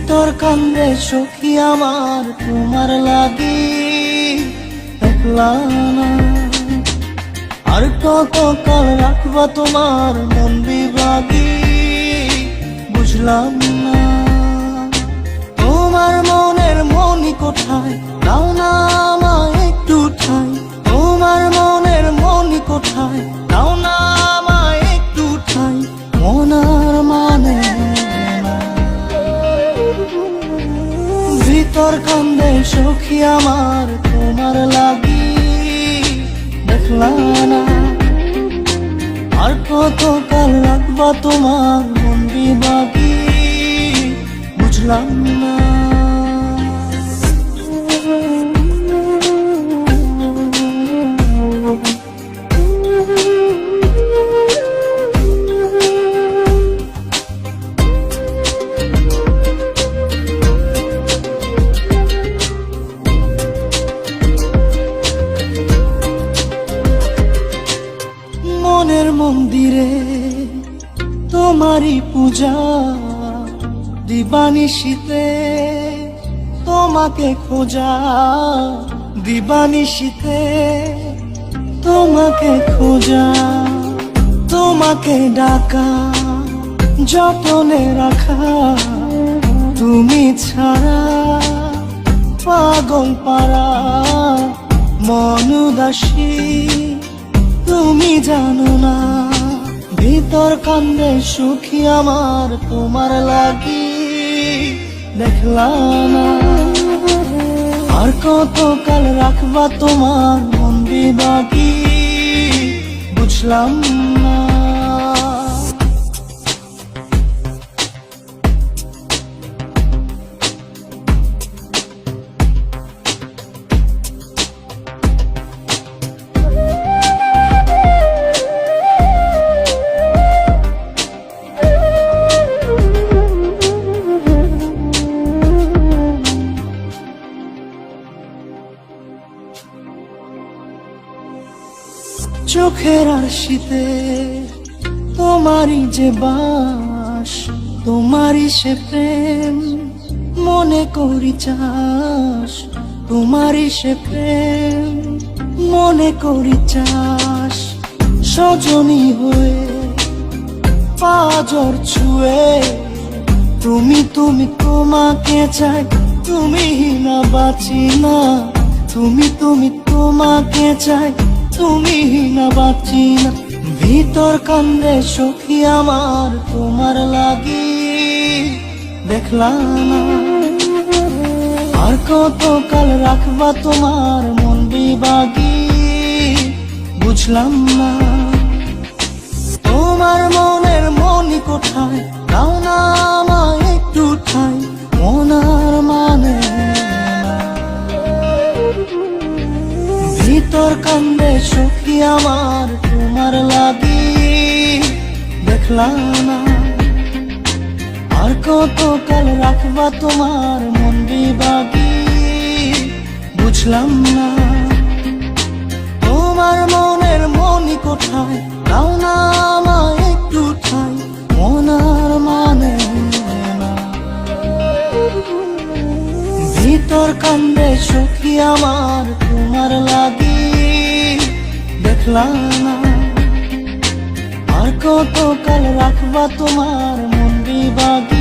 ভিতর কান্দে সখী আমার তোমার লাগি, একলা না। আর কত কাল রাখবা তোমার মন বিভাগী, বুঝলাম না। তোমার মনের মনি কোথায়, দাও না আমায় একটু ঠাই। তোমার মনের মনি কোথায়, দাও না আমায় একটু ঠাই। মনার মানে ভিতর কান্দে সখী আমার তোমার লাগি, দেখলা না। আর কত কাল রাখবা তোমার মন বিভাগী, বুঝলাম না। মনের মন্দিরে তোমারই পূজা, দিবানিশীতে তোমাকে খোঁজা। দিবানিশীতে তোমাকে খোঁজা, তোমাকে ডাকা, যতনে রাখা। তুমি ছাড়া পাগল পারা মন উদাসী, তুমি জানো না। ভিতর কান্দে সুখী আমার তোমার লাগি, দেখলা না। আর কত কাল রাখবা তোমার মন বিভাগী, বুঝলাম না। চোখের আরশিতে তোমারই যে বাস, তোমারই সে প্রেম মনে করি চাস। তোমারই সে প্রেম মনে করি চাস। সজনী হয়ে পাজর ছুঁয়ে তুমি তুমি তোমাকে চাই। তুমি না বাঁচি না, তুমি তুমি তোমাকে চাই। তুমি না বাঁচি না। ভিতর কান্দে সখী আমার তোমার লাগি, দেখলা না। আর কত কাল রাখবা তোমার মন বিভাগী, বুঝলাম না। তোমার মনের মনি কোথায়, দাও না আমায় একটু ঠাই। মনার মানে ভিতর কান্দে সখী আমার তোমার লাগি, দেখলা না। আর কত কাল রাখবা তোমার মন বিভাগী, বুঝলাম না। তোমার মনের মনি কোথায়, দাও না আমায় একটু ঠাই। মনার মানে ভিতর কান্দে সখী আমার তোমার লাগি, দেখলা না। আর কত কাল রাখবা তোমার মন বিভাগী,